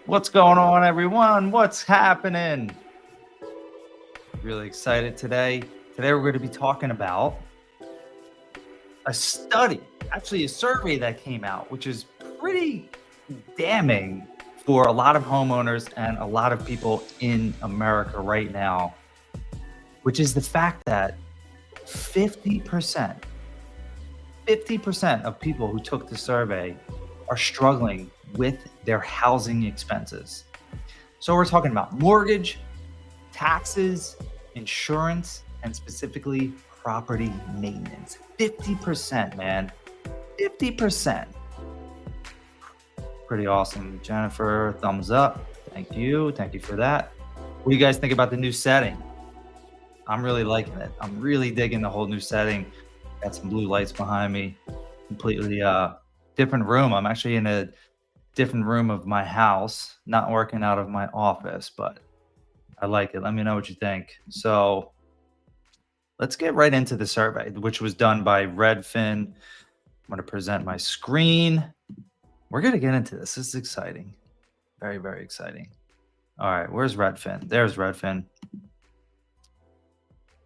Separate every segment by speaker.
Speaker 1: What's going on, everyone? What's happening? Really excited today. Today, we're going to be talking about a study, actually a survey that came out, which is pretty damning for a lot of homeowners and a lot of people in America right now, which is the fact that 50%, 50% of people who took the survey are struggling with their housing expenses. So we're talking about mortgage, taxes, insurance, and specifically property maintenance. 50%, man. 50%. Pretty awesome. Jennifer, thumbs up. Thank you. Thank you for that. What do you guys think about the new setting? I'm really liking it. I'm really digging the whole new setting. Got some blue lights behind me. Completely different room. I'm actually in a different room of my house, not working out of my office, but I like it. Let me know what you think. So let's get right into the survey, which was done by Redfin. I'm going to present my screen. We're going to get into this. This is exciting. Very, very exciting. All right, where's Redfin? There's Redfin.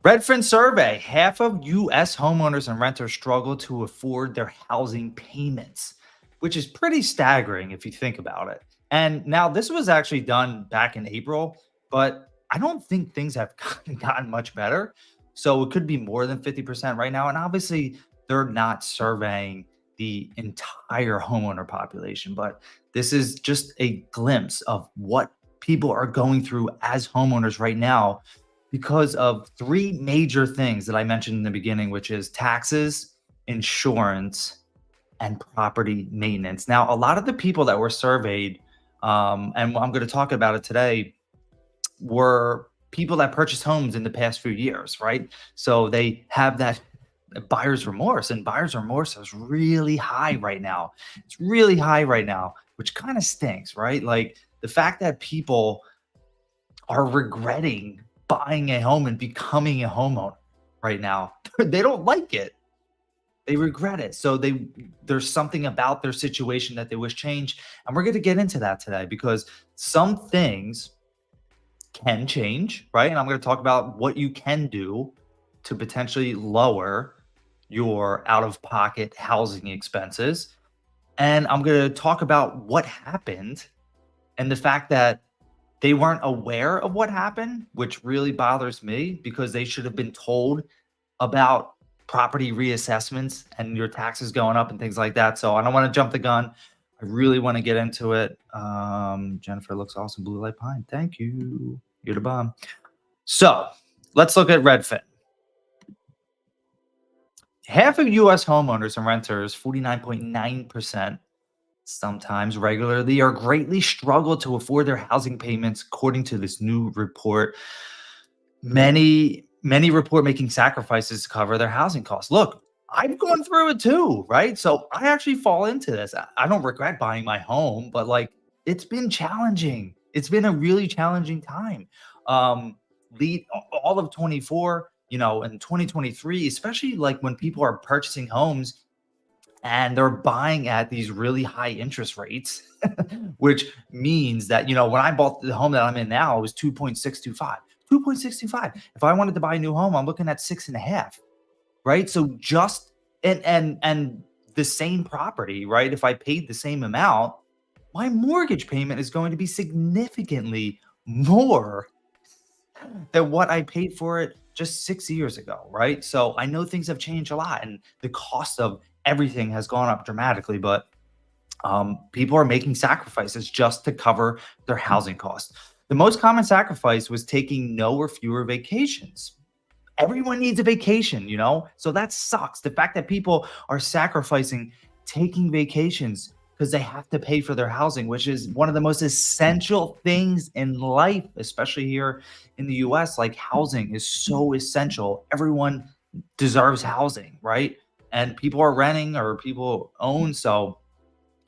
Speaker 1: Redfin survey. Half of U.S. homeowners and renters struggle to afford their housing payments, which is pretty staggering if you think about it. And now this was actually done back in April, but I don't think things have gotten much better. So it could be more than 50% right now. And obviously, they're not surveying the entire homeowner population, but this is just a glimpse of what people are going through as homeowners right now because of three major things that I mentioned in the beginning, which is taxes, insurance, and property maintenance. Now, a lot of the people that were surveyed, and I'm going to talk about it today, were people that purchased homes in the past few years, right? So they have that buyer's remorse, and buyer's remorse is really high right now. It's really high right now, which kind of stinks, right? Like the fact that people are regretting buying a home and becoming a homeowner right now, they don't like it. They regret it. So there's something about their situation that they wish changed. And we're going to get into that today because some things can change, right? And I'm going to talk about what you can do to potentially lower your out-of-pocket housing expenses. And I'm going to talk about what happened and the fact that they weren't aware of what happened, which really bothers me because they should have been told about property reassessments and your taxes going up and things like that. So I don't want to jump the gun. I really want to get into it. Jennifer looks awesome. Blue light pine. Thank you. You're the bomb. So let's look at Redfin. Half of U.S. homeowners and renters, 49.9%, sometimes regularly or greatly struggle to afford their housing payments, according to this new report. Many report making sacrifices to cover their housing costs. Look, I've gone through it too, right? So I actually fall into this. I don't regret buying my home, but like it's been challenging. It's been a really challenging time. Lead all of 24, in 2023, especially like when people are purchasing homes and they're buying at these really high interest rates, which means that, when I bought the home that I'm in now, it was 2.625. 2.625. If I wanted to buy a new home, I'm looking at 6.5, right? So just and the same property, right? If I paid the same amount, my mortgage payment is going to be significantly more than what I paid for it just 6 years ago, right? So I know things have changed a lot, and the cost of everything has gone up dramatically, but people are making sacrifices just to cover their housing costs. The most common sacrifice was taking no or fewer vacations. Everyone needs a vacation, so that sucks. The fact that people are sacrificing taking vacations because they have to pay for their housing, which is one of the most essential things in life, especially here in the US. Like housing is so essential. Everyone deserves housing, right? And people are renting or people own. So,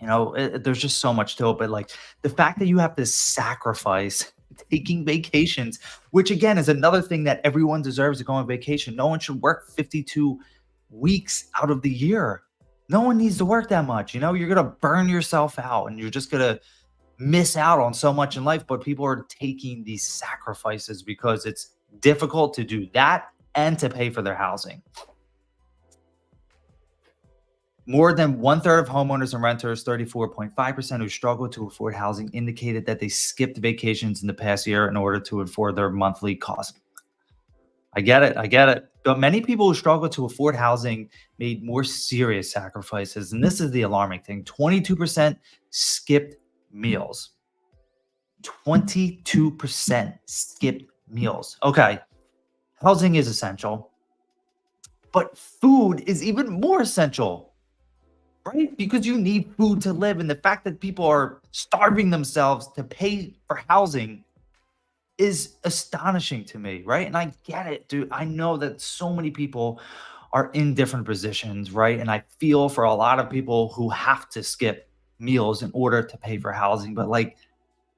Speaker 1: there's just so much to it. But like the fact that you have to sacrifice taking vacations, which again is another thing that everyone deserves to go on vacation. No one should work 52 weeks out of the year. No one needs to work that much. You're going to burn yourself out and you're just going to miss out on so much in life, but people are taking these sacrifices because it's difficult to do that and to pay for their housing. More than one third of homeowners and renters, 34.5%, who struggle to afford housing, indicated that they skipped vacations in the past year in order to afford their monthly costs. I get it. I get it. But many people who struggle to afford housing made more serious sacrifices. And this is the alarming thing: 22% skipped meals. 22% skipped meals. Okay. Housing is essential, but food is even more essential, right? Because you need food to live. And the fact that people are starving themselves to pay for housing is astonishing to me, right? And I get it, dude. I know that so many people are in different positions, right? And I feel for a lot of people who have to skip meals in order to pay for housing, but like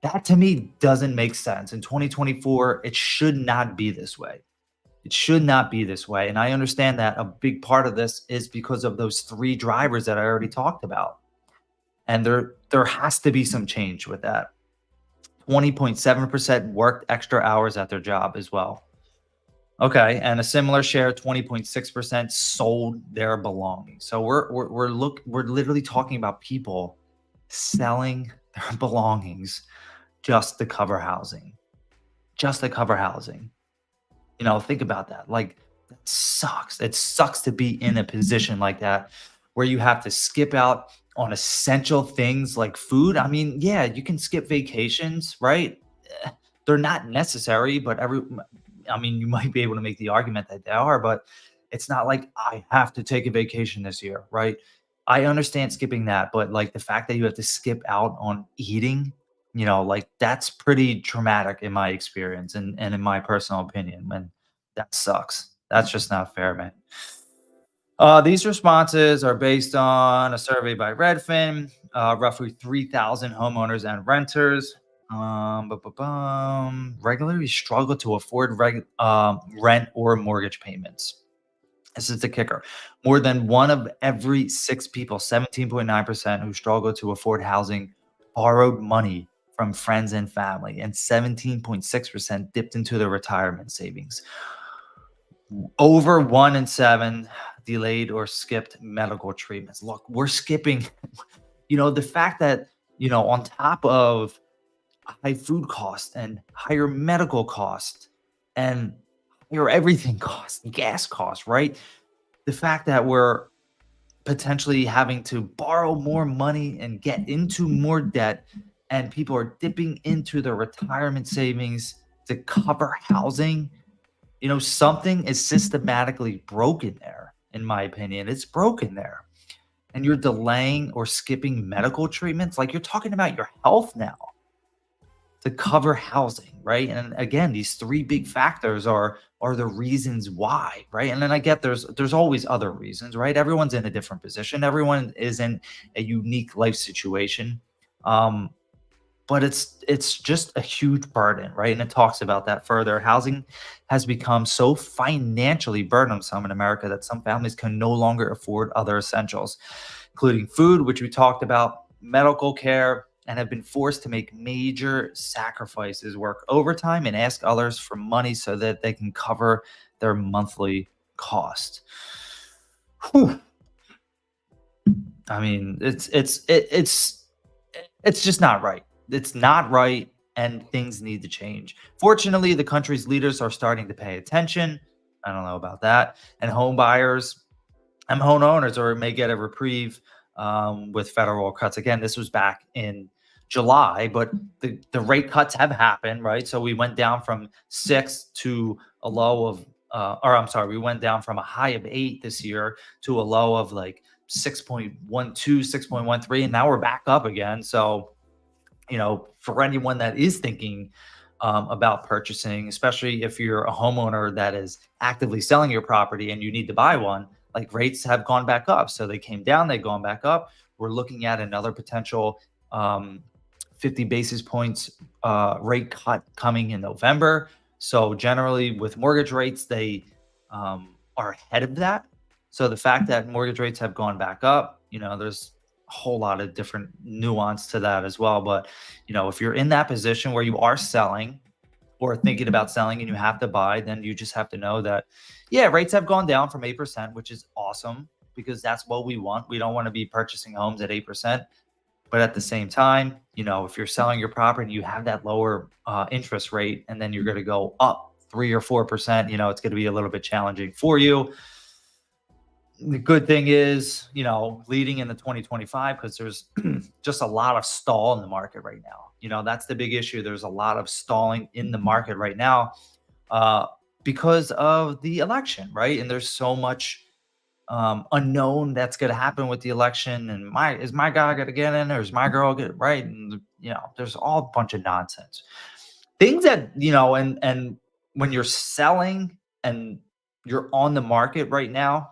Speaker 1: that to me doesn't make sense. In 2024, it should not be this way. It should not be this way. And I understand that a big part of this is because of those three drivers that I already talked about. And there has to be some change with that. 20.7% worked extra hours at their job as well. Okay, and a similar share, 20.6%, sold their belongings. So we're literally talking about people selling their belongings just to cover housing. Just to cover housing. Think about that. Like, that sucks. It sucks to be in a position like that where you have to skip out on essential things like food. I mean, yeah, you can skip vacations, right? Eh, They're not necessary, but I mean, you might be able to make the argument that they are, but it's not like I have to take a vacation this year, right? I understand skipping that, but like the fact that you have to skip out on eating, like that's pretty traumatic in my experience and in my personal opinion. And that sucks. That's just not fair, man. These responses are based on a survey by Redfin, roughly 3,000 homeowners and renters. Regularly struggle to afford rent or mortgage payments. This is the kicker. More than one of every six people, 17.9%, who struggle to afford housing borrowed money from friends and family, and 17.6% dipped into their retirement savings. Over one in seven delayed or skipped medical treatments. Look, we're skipping, the fact that, on top of high food costs and higher medical costs and higher everything costs, gas costs, right? The fact that we're potentially having to borrow more money and get into more debt, and people are dipping into their retirement savings to cover housing. Something is systematically broken there, in my opinion. It's broken there. And you're delaying or skipping medical treatments. Like, you're talking about your health now to cover housing, right? And again, these three big factors are the reasons why, right? And then I get there's always other reasons, right? Everyone's in a different position. Everyone is in a unique life situation. Um, but it's just a huge burden, right? And it talks about that further. Housing has become so financially burdensome in America that some families can no longer afford other essentials, including food, which we talked about, medical care, and have been forced to make major sacrifices, work overtime, and ask others for money so that they can cover their monthly cost. Whew. I mean, it's just not right. It's not right, and things need to change. Fortunately, the country's leaders are starting to pay attention. I don't know about that. And home buyers and homeowners or may get a reprieve with federal cuts. Again, this was back in July, but the rate cuts have happened, right? So we went down from 6 to a low of, or I'm sorry, we went down from a high of 8 this year to a low of like 6.12, 6.13, and now we're back up again. So, for anyone that is thinking about purchasing, especially if you're a homeowner that is actively selling your property and you need to buy one, like, rates have gone back up. So they came down, they've gone back up. We're looking at another potential 50 basis points rate cut coming in November. So generally with mortgage rates, they are ahead of that. So the fact that mortgage rates have gone back up, there's a whole lot of different nuance to that as well. But, if you're in that position where you are selling or thinking about selling and you have to buy, then you just have to know that, yeah, rates have gone down from 8%, which is awesome because that's what we want. We don't want to be purchasing homes at 8%. But at the same time, if you're selling your property and you have that lower interest rate and then you're going to go up 3 or 4%, it's going to be a little bit challenging for you. The good thing is, leading into 2025, because there's just a lot of stall in the market right now. That's the big issue. There's a lot of stalling in the market right now because of the election, right? And there's so much unknown that's going to happen with the election. And is my guy going to get in, or is my girl get right? And there's all a bunch of nonsense things that and when you're selling and you're on the market right now,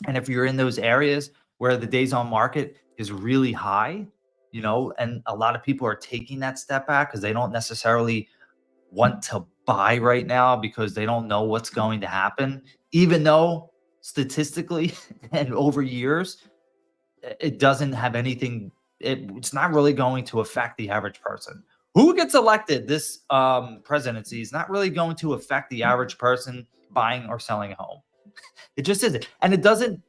Speaker 1: and if you're in those areas where the days on market is really high, and a lot of people are taking that step back because they don't necessarily want to buy right now because they don't know what's going to happen, even though statistically and over years, it doesn't have anything. It's not really going to affect the average person. Who gets elected this presidency is not really going to affect the average person buying or selling a home. It just isn't. And it doesn't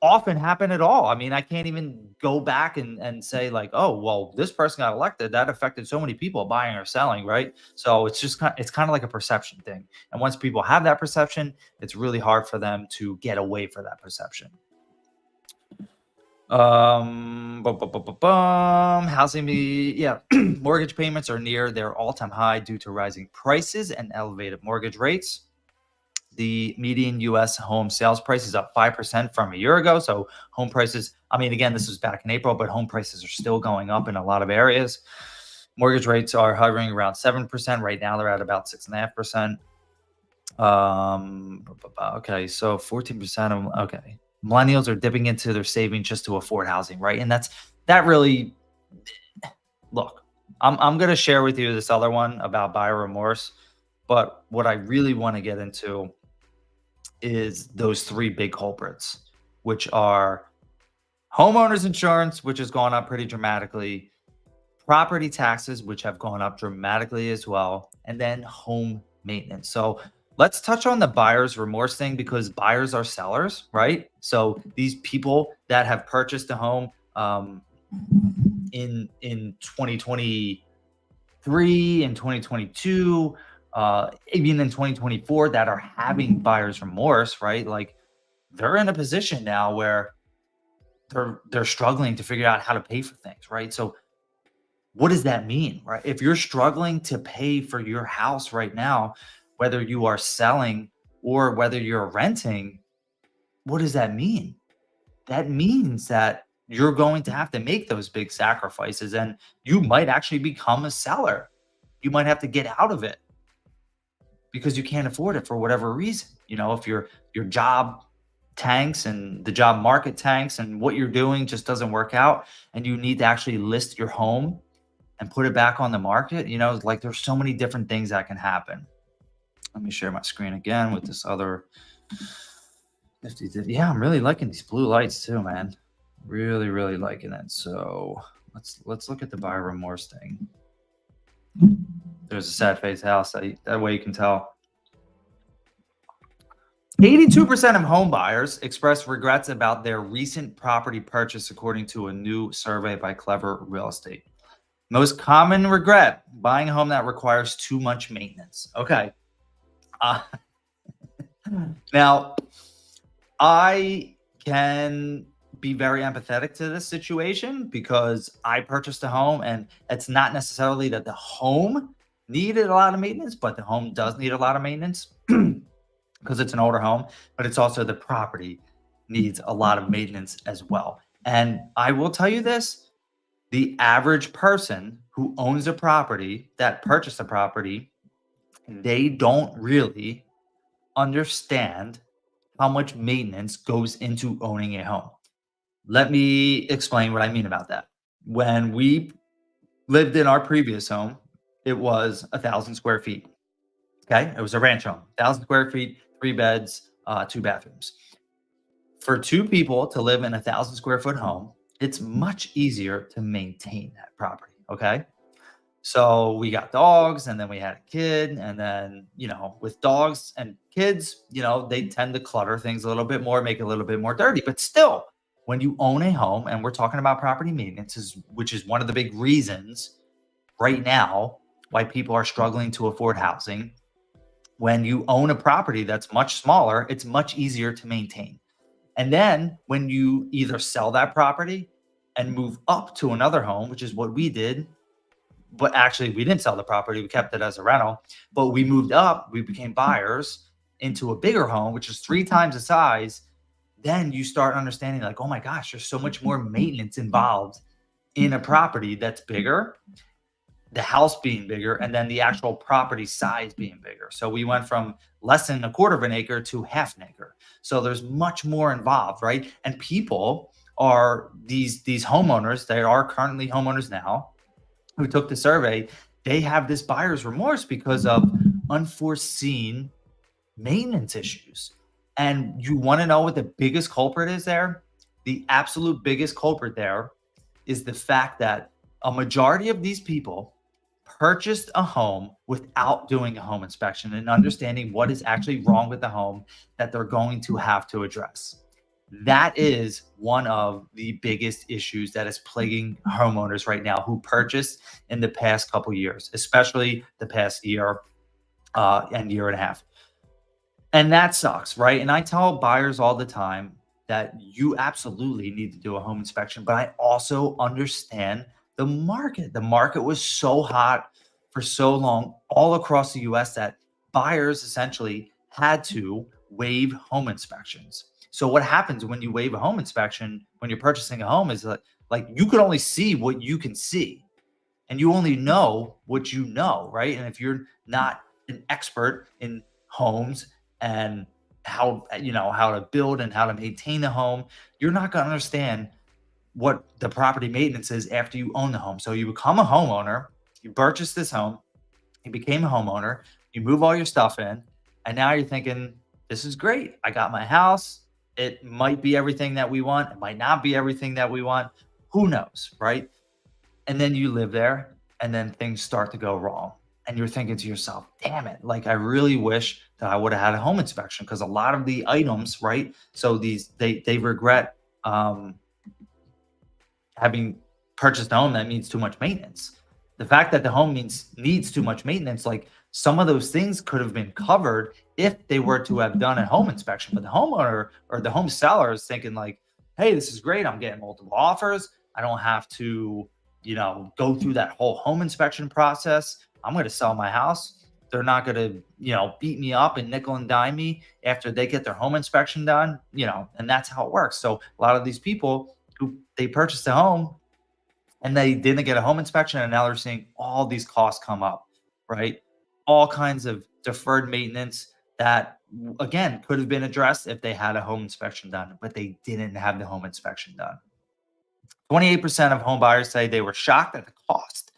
Speaker 1: often happen at all. I mean, I can't even go back and say like, oh, well, this person got elected. That affected so many people buying or selling, right? So it's just kind of like a perception thing. And once people have that perception, it's really hard for them to get away from that perception. Housing, mortgage payments are near their all-time high due to rising prices and elevated mortgage rates. The median U.S. home sales price is up 5% from a year ago. So home prices, again, this was back in April, but home prices are still going up in a lot of areas. Mortgage rates are hovering around 7%. Right now, they're at about 6.5%. Okay, so 14% of, okay. Millennials are dipping into their savings just to afford housing, right? And that really, look, I'm going to share with you this other one about buyer remorse. But what I really want to get into is those three big culprits, which are homeowners insurance, which has gone up pretty dramatically, property taxes, which have gone up dramatically as well, and then home maintenance. So let's touch on the buyer's remorse thing, because buyers are sellers, right? So these people that have purchased a home in 2023 and 2022, even in 2024, that are having buyer's remorse, right? Like they're in a position now where they're struggling to figure out how to pay for things, right? So what does that mean, right? If you're struggling to pay for your house right now, whether you are selling or whether you're renting, what does that mean? That means that you're going to have to make those big sacrifices, and you might actually become a seller. You might have to get out of it because you can't afford it for whatever reason. If your job tanks and the job market tanks and what you're doing just doesn't work out, and you need to actually list your home and put it back on the market, like there's so many different things that can happen. Let me share my screen again with this other. Yeah, I'm really liking these blue lights too, man. Really, really liking it. So let's look at the buyer remorse thing. There's a sad face house. That way you can tell. 82% of home buyers expressed regrets about their recent property purchase, according to a new survey by Clever Real Estate. Most common regret: buying a home that requires too much maintenance. Okay. Now, I can be very empathetic to this situation because I purchased a home, and it's not necessarily that the home needed a lot of maintenance, but the home does need a lot of maintenance because it's an older home, but it's also the property needs a lot of maintenance as well. And I will tell you this, the average person who owns a property, that purchased a property, they don't really understand how much maintenance goes into owning a home. Let me explain what I mean about that. When we lived in our previous home, it was 1,000 square feet. Okay. It was a ranch home, 1,000 square feet, 3 beds, 2 bathrooms. For 2 people to live in a 1,000 square foot home it's much easier to maintain that property. Okay. So we got dogs and then we had a kid. And then, with dogs and kids, they tend to clutter things a little bit more, make it a little bit more dirty. But still, when you own a home, and we're talking about property maintenance, which is one of the big reasons right now why people are struggling to afford housing. When you own a property that's much smaller, it's much easier to maintain. And then when you either sell that property and move up to another home, which is what we did, but actually we didn't sell the property, we kept it as a rental, but we moved up, we became buyers into a bigger home, which is 3 times the size. Then you start understanding, like, oh my gosh, there's so much more maintenance involved in a property that's bigger, the house being bigger, and then the actual property size being bigger. So we went from less than a quarter of an acre to half an acre. So there's much more involved, right? And people are these homeowners, they are currently homeowners now, who took the survey, they have this buyer's remorse because of unforeseen maintenance issues. And you want to know what the biggest culprit is there? The absolute biggest culprit there is the fact that a majority of these people purchased a home without doing a home inspection and understanding what is actually wrong with the home that they're going to have to address. That is one of the biggest issues that is plaguing homeowners right now who purchased in the past couple years, especially the past year and year and a half. And that sucks, right? And I tell buyers all the time that you absolutely need to do a home inspection, but I also understand the market. The market was so hot for so long all across the US that buyers essentially had to waive home inspections. So what happens when you waive a home inspection when you're purchasing a home is like you can only see what you can see, and you only know what you know, right? And if you're not an expert in homes and how to build and how to maintain a home, you're not going to understand what the property maintenance is after you own the home. So you become a homeowner, you purchase this home, you became a homeowner, you move all your stuff in, and now you're thinking, this is great. I got my house. It might be everything that we want. It might not be everything that we want. Who knows, right? And then you live there, and then things start to go wrong. And you're thinking to yourself, damn it, like I really wish that I would have had a home inspection, because a lot of the items, right? So they regret having purchased a home that needs too much maintenance. The fact that the home needs too much maintenance, like some of those things could have been covered if they were to have done a home inspection. But the homeowner or the home seller is thinking like, hey, this is great. I'm getting multiple offers. I don't have to, go through that whole home inspection process. I'm going to sell my house. They're not going to, beat me up and nickel and dime me after they get their home inspection done, and that's how it works. So a lot of these people who they purchased a home and they didn't get a home inspection, and now they're seeing all these costs come up, right? All kinds of deferred maintenance that, again, could have been addressed if they had a home inspection done, but they didn't have the home inspection done. 28% of home buyers say they were shocked at the cost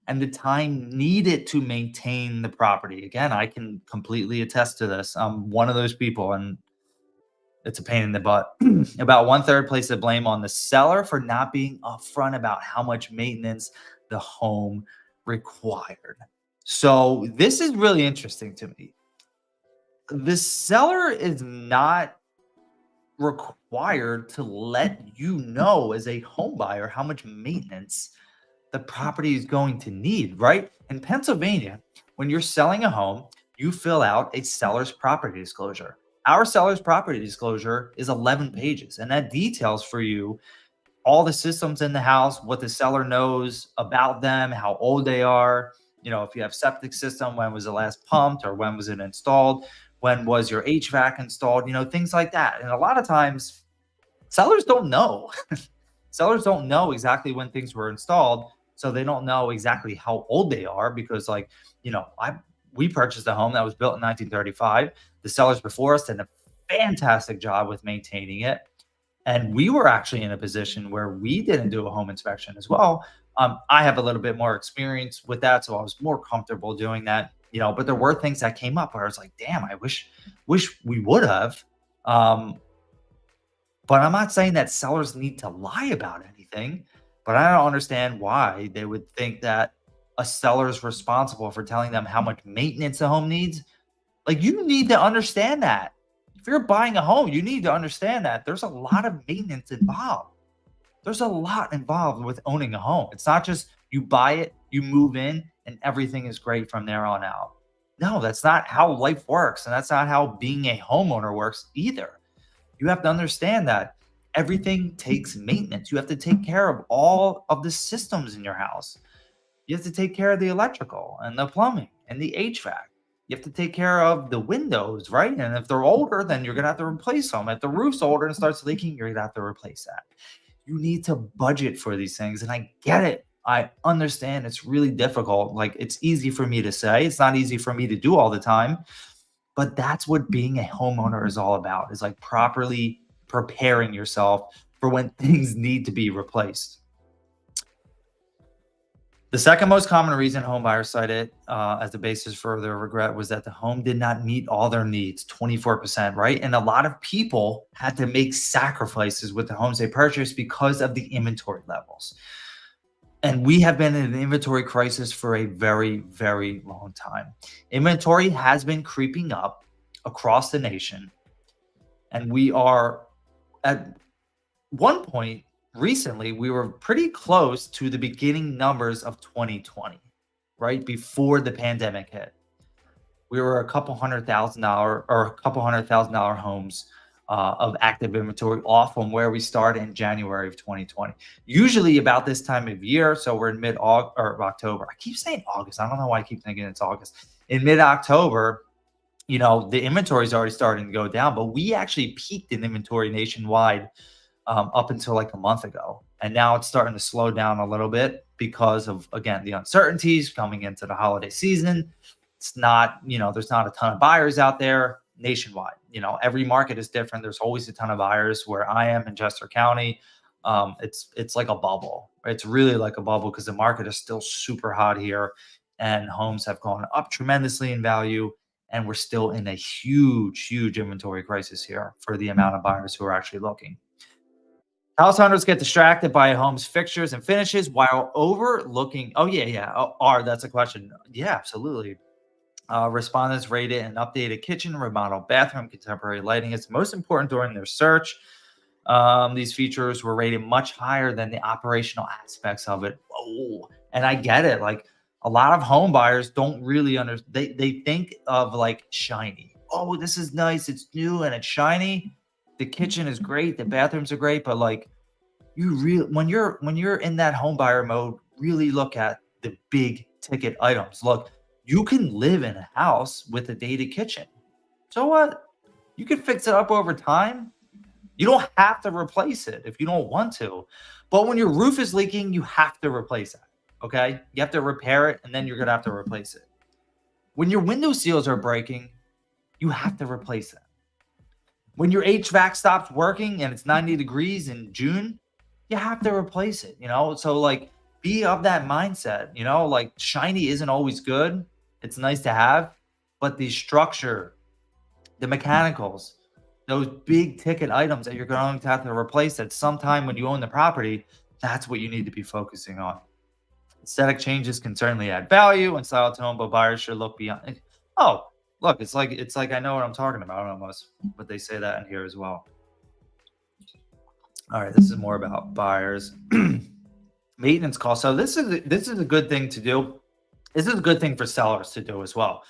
Speaker 1: and the time needed to maintain the property. Again, I can completely attest to this. I'm one of those people, and it's a pain in the butt. About 1/3 place the blame on the seller for not being upfront about how much maintenance the home required. So this is really interesting to me. The seller is not required to let you know as a home buyer how much maintenance the property is going to need, right? In Pennsylvania, when you're selling a home, you fill out a seller's property disclosure. Our seller's property disclosure is 11 pages, and that details for you all the systems in the house, what the seller knows about them, how old they are, if you have septic system, when was it last pumped, or when was it installed, when was your HVAC installed, things like that. And a lot of times sellers don't know. Sellers don't know exactly when things were installed, so they don't know exactly how old they are, because we purchased a home that was built in 1935. The sellers before us did a fantastic job with maintaining it. And we were actually in a position where we didn't do a home inspection as well. I have a little bit more experience with that, so I was more comfortable doing that. But there were things that came up where I was like, damn, I wish we would have. But I'm not saying that sellers need to lie about anything. anything, but I don't understand why they would think that a seller is responsible for telling them how much maintenance a home needs. Like, you need to understand that. If you're buying a home, you need to understand that there's a lot of maintenance involved. There's a lot involved with owning a home. It's not just you buy it, you move in, and everything is great from there on out. No, that's not how life works. And that's not how being a homeowner works either. You have to understand that everything takes maintenance. You have to take care of all of the systems in your house. You have to take care of the electrical and the plumbing and the HVAC. You have to take care of the windows, right? And if they're older, then you're going to have to replace them. If the roof's older and starts leaking, you're going to have to replace that. You need to budget for these things. And I get it. I understand it's really difficult. Like, it's easy for me to say, it's not easy for me to do all the time. But that's what being a homeowner is all about, is like properly preparing yourself for when things need to be replaced. The second most common reason home buyers cited as the basis for their regret was that the home did not meet all their needs, 24%, right? And a lot of people had to make sacrifices with the homes they purchased because of the inventory levels. And we have been in an inventory crisis for a very, very long time. Inventory has been creeping up across the nation. And we are at one point recently, we were pretty close to the beginning numbers of 2020, right? Before the pandemic hit. We were a couple $100,000 homes of active inventory off from where we started in January of 2020. Usually about this time of year, so we're in October. I keep saying August. I don't know why I keep thinking it's August. In mid-October, the inventory is already starting to go down, but we actually peaked in inventory nationwide up until like a month ago. And now it's starting to slow down a little bit because of, again, the uncertainties coming into the holiday season. It's not, there's not a ton of buyers out there nationwide. Every market is different. There's always a ton of buyers. Where I am in Chester County, it's like a bubble. It's really like a bubble because the market is still super hot here and homes have gone up tremendously in value. And we're still in a huge, huge inventory crisis here for the amount of buyers who are actually looking. House hunters get distracted by a home's fixtures and finishes while overlooking. Oh, yeah. That's a question. Yeah, absolutely. Respondents rated an updated kitchen, remodeled bathroom, contemporary lighting as most important during their search. These features were rated much higher than the operational aspects of it. Oh, and I get it. Like, a lot of home buyers don't really understand. They think of like shiny. Oh, this is nice. It's new and it's shiny. The kitchen is great. The bathrooms are great. But like, when you're in that home buyer mode, really look at the big ticket items. Look, you can live in a house with a dated kitchen. So what? You can fix it up over time. You don't have to replace it if you don't want to. But when your roof is leaking, you have to replace it. Okay? You have to repair it, and then you're going to have to replace it. When your window seals are breaking, you have to replace it. When your HVAC stops working and it's 90 degrees in June, you have to replace it, So like, be of that mindset, like shiny isn't always good. It's nice to have, but the structure, the mechanicals, those big ticket items that you're going to have to replace at some time when you own the property, that's what you need to be focusing on. Aesthetic changes can certainly add value and style to home, but buyers should look beyond. Oh, look, it's like I know what I'm talking about almost, but they say that in here as well. All right, this is more about buyers. Maintenance costs. So this is a good thing to do. This is a good thing for sellers to do as well.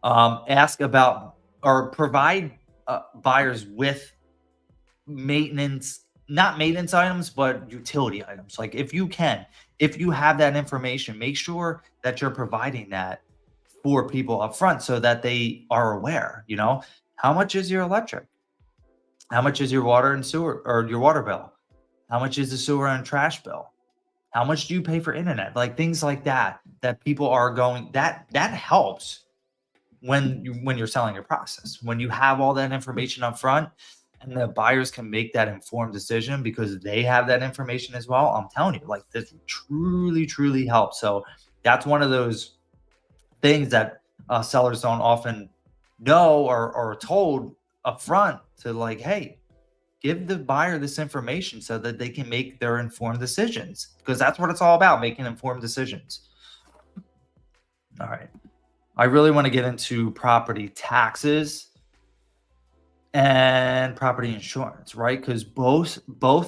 Speaker 1: Ask about or provide buyers with maintenance, not maintenance items, but utility items. Like, if you have that information, make sure that you're providing that for people up front so that they are aware. How much is your electric? How much is your water and sewer, or your water bill? How much is the sewer and trash bill? How much do you pay for internet? Like, things like that people are going, that helps when you're selling your process. When you have all that information up front and the buyers can make that informed decision because they have that information as well. I'm telling you, like, this truly, truly helps. So that's one of those things that sellers don't often know or are told up front, to like, hey, Give the buyer this information so that they can make their informed decisions, because that's what it's all about, making informed decisions. All right. I really want to get into property taxes and property insurance, right? Because both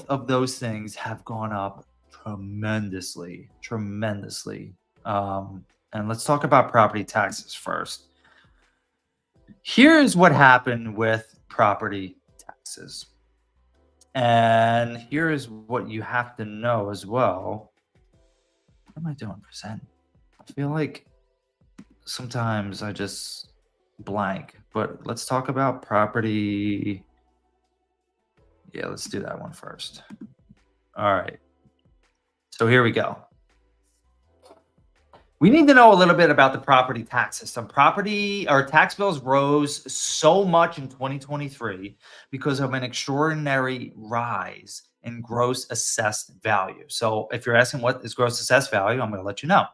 Speaker 1: of those things have gone up tremendously, tremendously. And let's talk about property taxes first. Here's what happened with property taxes. And here is what you have to know as well. What am I doing percent? I feel like sometimes I just blank, but let's talk about property. Yeah, let's do that one first. All right. So here we go. We need to know a little bit about the property tax system. Property or tax bills rose so much in 2023 because of an extraordinary rise in gross assessed value. So if you're asking what is gross assessed value, I'm going to let you know.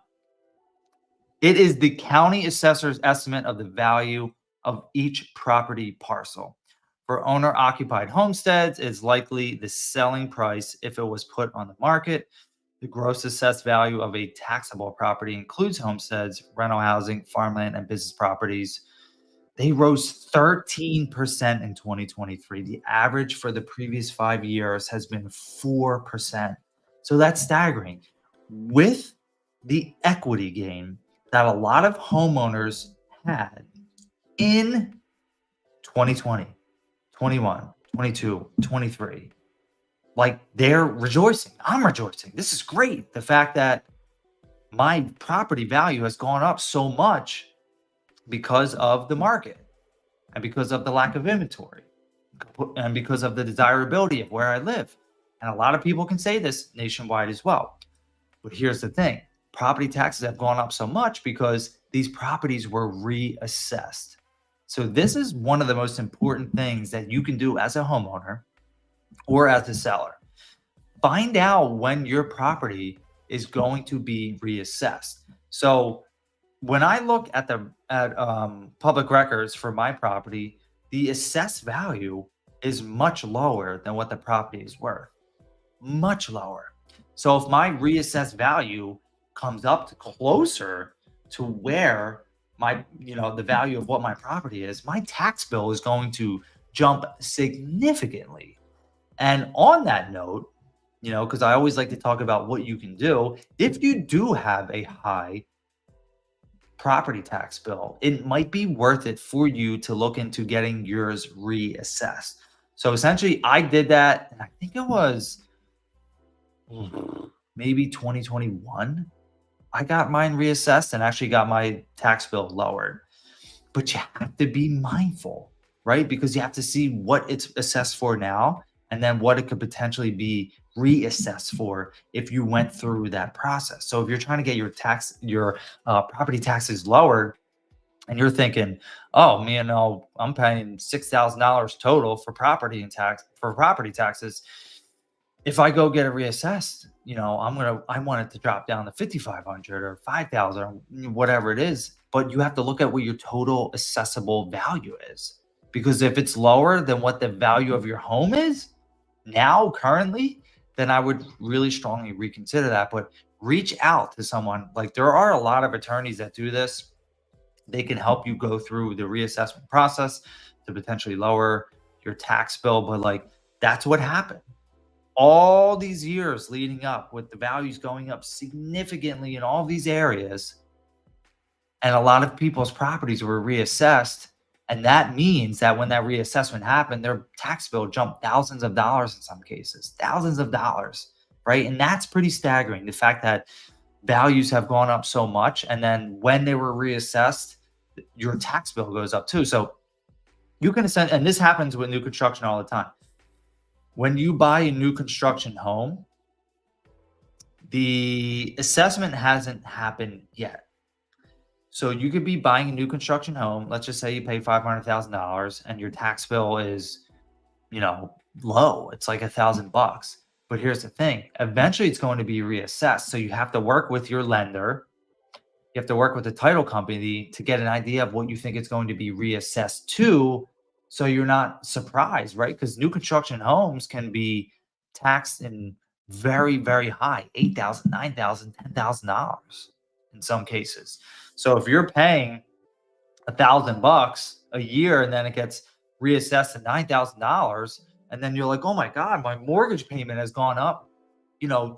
Speaker 1: It is the county assessor's estimate of the value of each property parcel. For owner-occupied homesteads, it's likely the selling price if it was put on the market. The gross assessed value of a taxable property includes homesteads, rental housing, farmland, and business properties. They rose 13% in 2023. The average for the previous 5 years has been 4%. So that's staggering. With the equity gain that a lot of homeowners had in 2020, 21, 22, 23, like they're rejoicing. I'm rejoicing. This is great. The fact that my property value has gone up so much because of the market and because of the lack of inventory and because of the desirability of where I live. And a lot of people can say this nationwide as well. But here's the thing. Property taxes have gone up so much because these properties were reassessed. So this is one of the most important things that you can do as a homeowner or as a seller. Find out when your property is going to be reassessed. So when I look at public records for my property, the assessed value is much lower than what the property is worth. Much lower. So if my reassessed value comes up to closer to where the value of what my property is, my tax bill is going to jump significantly. And on that note, because I always like to talk about what you can do, if you do have a high property tax bill, it might be worth it for you to look into getting yours reassessed. So essentially, I did that, and I think it was maybe 2021. I got mine reassessed and actually got my tax bill lowered. But you have to be mindful, right? Because you have to see what it's assessed for now and then what it could potentially be reassessed for if you went through that process. So if you're trying to get your property taxes lowered and you're thinking, oh, I'm paying $6,000 total for property taxes. If I go get it reassessed, I want it to drop down to 5,500 or 5,000, whatever it is. But you have to look at what your total assessable value is, because if it's lower than what the value of your home is now currently, then I would really strongly reconsider that. But reach out to someone. Like, there are a lot of attorneys that do this. They can help you go through the reassessment process to potentially lower your tax bill. But that's what happened all these years leading up, with the values going up significantly in all these areas. And a lot of people's properties were reassessed. And that means that when that reassessment happened, their tax bill jumped thousands of dollars in some cases, thousands of dollars, right? And that's pretty staggering. The fact that values have gone up so much, and then when they were reassessed, your tax bill goes up too. So you can and this happens with new construction all the time. When you buy a new construction home, the assessment hasn't happened yet. So you could be buying a new construction home. Let's just say you pay $500,000 and your tax bill is, low. It's like $1,000. But here's the thing. Eventually it's going to be reassessed. So you have to work with your lender. You have to work with the title company to get an idea of what you think it's going to be reassessed to. So you're not surprised, right? Because new construction homes can be taxed in very, very high, 8,000, 9,000, $10,000 in some cases. So if you're paying $1,000 a year and then it gets reassessed to $9,000, and then you're like, oh my God, my mortgage payment has gone up, $2,000,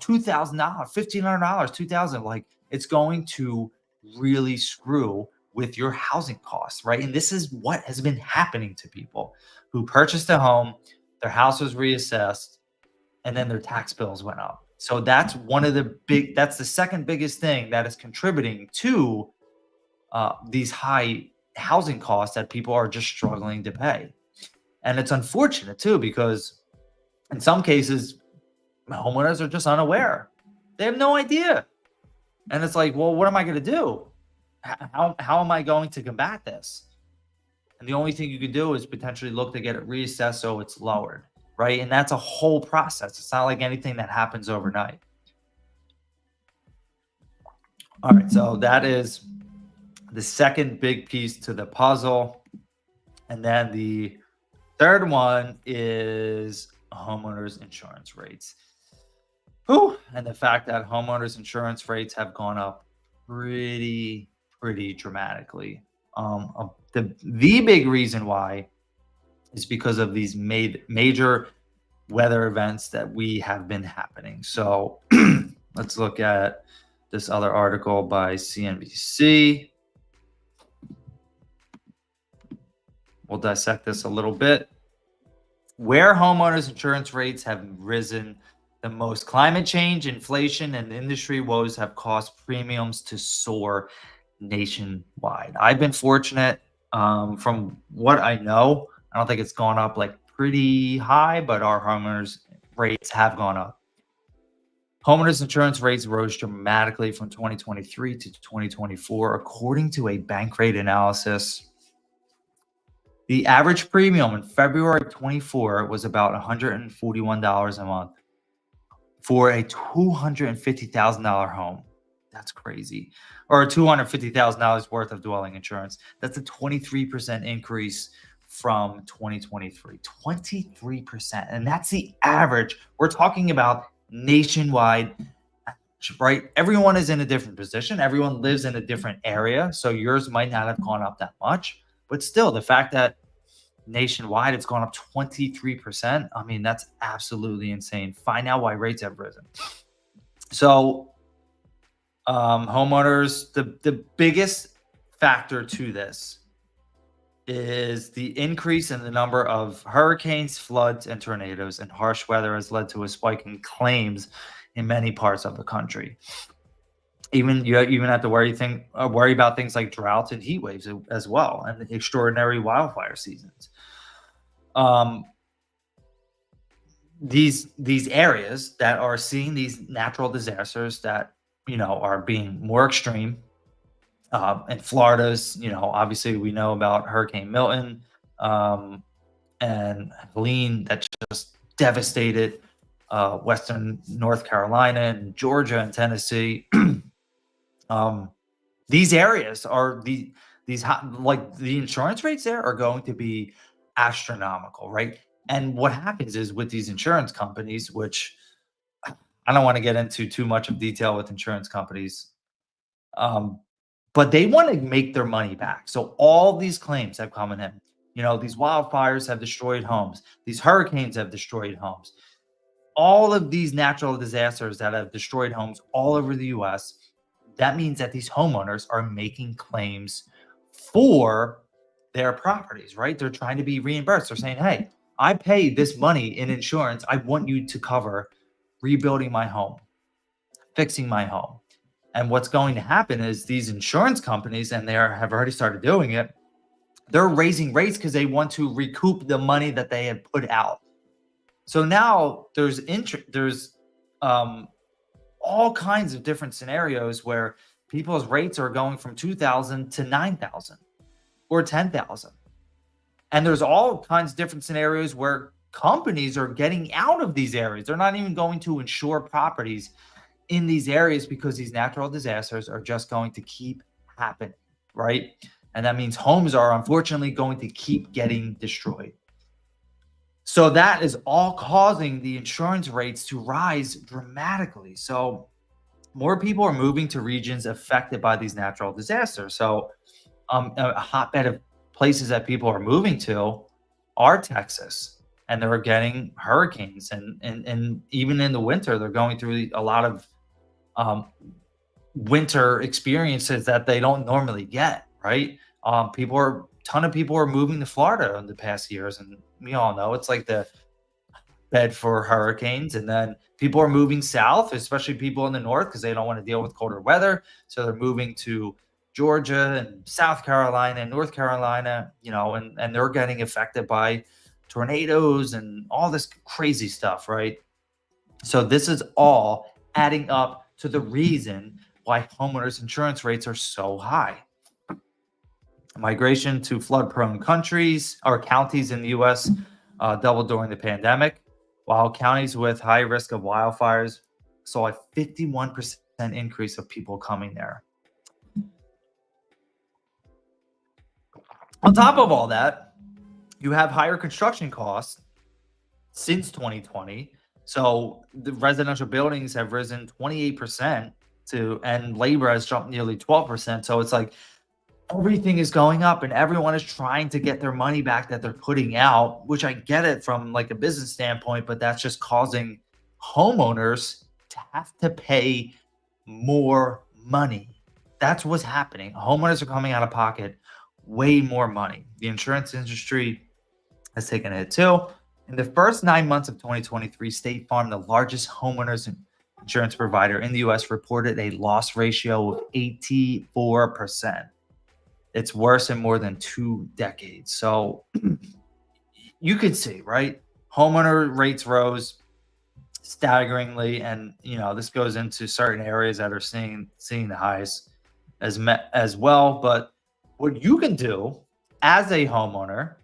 Speaker 1: $1,500, 2,000. Like, it's going to really screw with your housing costs, right? And this is what has been happening to people who purchased a home, their house was reassessed, and then their tax bills went up. So that's the second biggest thing that is contributing to these high housing costs that people are just struggling to pay. And it's unfortunate too, because in some cases, homeowners are just unaware. They have no idea. And it's like, well, what am I going to do? How am I going to combat this? And the only thing you can do is potentially look to get it reassessed so it's lowered, right? And that's a whole process. It's not like anything that happens overnight. All right, so that is the second big piece to the puzzle. And then the third one is homeowners insurance rates. And the fact that homeowners insurance rates have gone up pretty dramatically. The big reason why is because of these major weather events that we have been happening. So let's look at this other article by CNBC. We'll dissect this a little bit. Where homeowners insurance rates have risen the most: climate change, inflation, and industry woes have caused premiums to soar nationwide. I've been fortunate. From what I know, I don't think it's gone up like pretty high, but our homeowners rates have gone up. Homeowners insurance rates rose dramatically from 2023 to 2024, according to a Bankrate analysis. The average premium in February 24 was about $141 a month for a $250,000 home. That's crazy. Or $250,000 worth of dwelling insurance. That's a 23% increase from 2023. 23%. And that's the average. We're talking about nationwide, right? Everyone is in a different position. Everyone lives in a different area. So yours might not have gone up that much. But still, the fact that nationwide it's gone up 23%, I mean, that's absolutely insane. Find out why rates have risen. So homeowners, the biggest factor to this is the increase in the number of hurricanes, floods, and tornadoes, and harsh weather has led to a spike in claims in many parts of the country. You even have to worry about things like droughts and heat waves as well, and extraordinary wildfire seasons. These areas that are seeing these natural disasters that are being more extreme. And Florida's, obviously we know about Hurricane Milton and Helene that just devastated Western North Carolina and Georgia and Tennessee. These areas are like the insurance rates there are going to be astronomical, right? And what happens is with these insurance companies, which I don't want to get into too much of detail with insurance companies, but they want to make their money back. So all these claims have come in. These wildfires have destroyed homes. These hurricanes have destroyed homes. All of these natural disasters that have destroyed homes all over the U.S., that means that these homeowners are making claims for their properties, right? They're trying to be reimbursed. They're saying, hey, I pay this money in insurance. I want you to cover rebuilding my home, fixing my home. And what's going to happen is these insurance companies, and they have already started doing it, they're raising rates because they want to recoup the money that they had put out. So now there's all kinds of different scenarios where people's rates are going from $2,000 to $9,000 or $10,000. And there's all kinds of different scenarios where companies are getting out of these areas. They're not even going to insure properties in these areas because these natural disasters are just going to keep happening, right? And that means homes are unfortunately going to keep getting destroyed. So that is all causing the insurance rates to rise dramatically. So more people are moving to regions affected by these natural disasters. So a hotbed of places that people are moving to are Texas, and they're getting hurricanes, and even in the winter, they're going through a lot of um, winter experiences that they don't normally get. Right? Ton of people are moving to Florida in the past years, and we all know it's like the bed for hurricanes. And then people are moving south, especially people in the north, because they don't want to deal with colder weather. So they're moving to Georgia and South Carolina and North Carolina, and they're getting affected by tornadoes and all this crazy stuff, right? So this is all adding up to the reason why homeowners insurance rates are so high. Migration to flood-prone countries or counties in the U.S. Doubled during the pandemic, while counties with high risk of wildfires saw a 51% increase of people coming there. On top of all that, you have higher construction costs since 2020. So the residential buildings have risen 28% and labor has jumped nearly 12%. So it's like everything is going up and everyone is trying to get their money back that they're putting out, which I get it from like a business standpoint, but that's just causing homeowners to have to pay more money. That's what's happening. Homeowners are coming out of pocket way more money. The insurance industry has taken a hit too. In the first 9 months of 2023, State Farm, the largest homeowners insurance provider in the US, reported a loss ratio of 84%. It's worse in more than 2 decades. So you could see, right? Homeowner rates rose staggeringly, and this goes into certain areas that are seeing the highs as well. But what you can do as a homeowner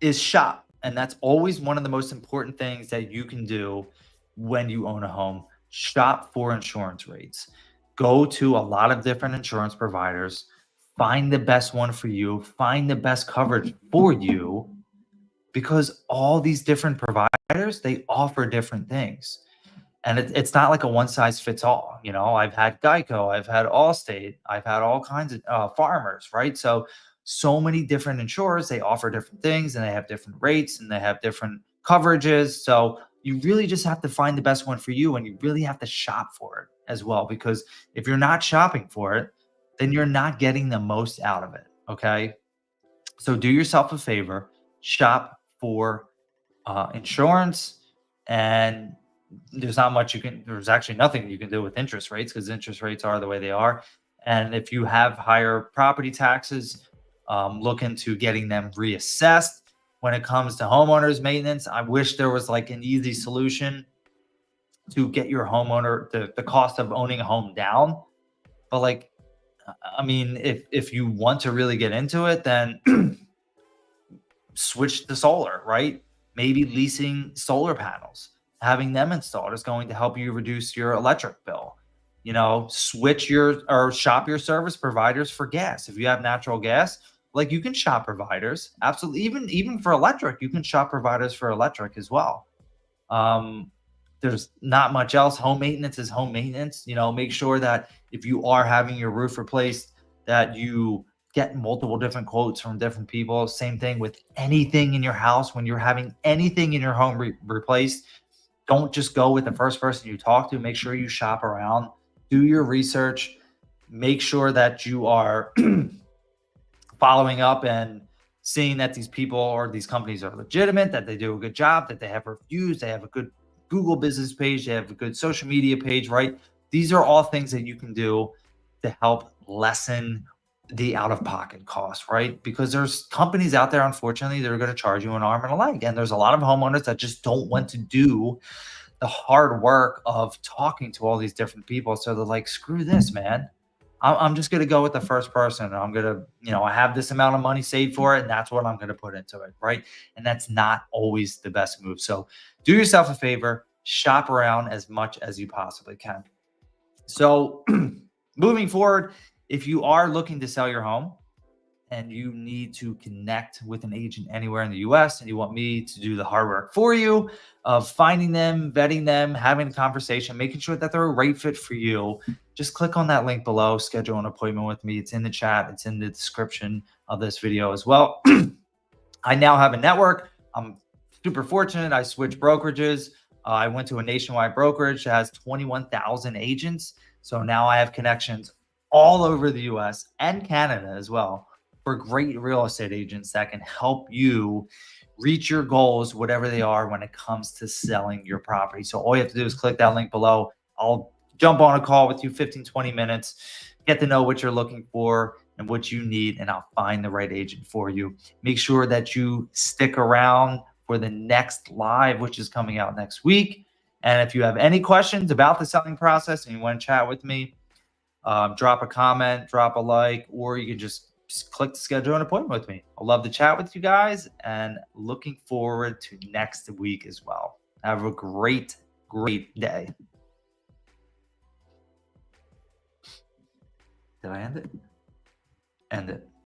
Speaker 1: is shop, and that's always one of the most important things that you can do when you own a home. Shop for insurance rates. Go to a lot of different insurance providers. Find the best one for you. Find the best coverage for you, because all these different providers, they offer different things. And it's not like a one size fits all. I've had Geico, I've had Allstate, I've had all kinds of farmers, right? So many different insurers, they offer different things and they have different rates and they have different coverages. So you really just have to find the best one for you, and you really have to shop for it as well, because if you're not shopping for it, then you're not getting the most out of it. Okay. So do yourself a favor, shop for insurance. And there's actually nothing you can do with interest rates, because interest rates are the way they are. And if you have higher property taxes, look into getting them reassessed. When it comes to homeowners maintenance, I wish there was like an easy solution to get your the cost of owning a home down. But if you want to really get into it, then switch to solar, right? Maybe leasing solar panels, having them installed is going to help you reduce your electric bill. Shop your service providers for gas. If you have natural gas, you can shop providers. Absolutely. Even for electric, you can shop providers for electric as well. There's not much else. Home maintenance is home maintenance. Make sure that if you are having your roof replaced, that you get multiple different quotes from different people. Same thing with anything in your house. When you're having anything in your home replaced, don't just go with the first person you talk to. Make sure you shop around, do your research, make sure that you are following up and seeing that these people or these companies are legitimate, that they do a good job, that they have reviews, they have a good Google business page, they have a good social media page, right? These are all things that you can do to help lessen the out-of-pocket cost, right? Because there's companies out there, unfortunately, that are going to charge you an arm and a leg. And there's a lot of homeowners that just don't want to do the hard work of talking to all these different people. So they're like, screw this, man. I'm just going to go with the first person. And I'm going to, I have this amount of money saved for it, and that's what I'm going to put into it, right? And that's not always the best move. So do yourself a favor, shop around as much as you possibly can. So moving forward, If you are looking to sell your home and you need to connect with an agent anywhere in the US and you want me to do the hard work for you of finding them, vetting them, having a conversation, making sure that they're a right fit for you, just click on that link below, schedule an appointment with me. It's in the chat, it's in the description of this video as well. I now have a network. I'm super fortunate. I switched brokerages. I went to a nationwide brokerage that has 21,000 agents. So now I have connections all over the US and Canada as well for great real estate agents that can help you reach your goals, whatever they are, when it comes to selling your property. So all you have to do is click that link below. I'll jump on a call with you 15, 20 minutes, get to know what you're looking for and what you need, and I'll find the right agent for you. Make sure that you stick around for the next live, which is coming out next week. And if you have any questions about the selling process and you want to chat with me, drop a comment, drop a like, or you can just click to schedule an appointment with me. I'd love to chat with you guys and looking forward to next week as well. Have a great, great day. Did I end it? End it.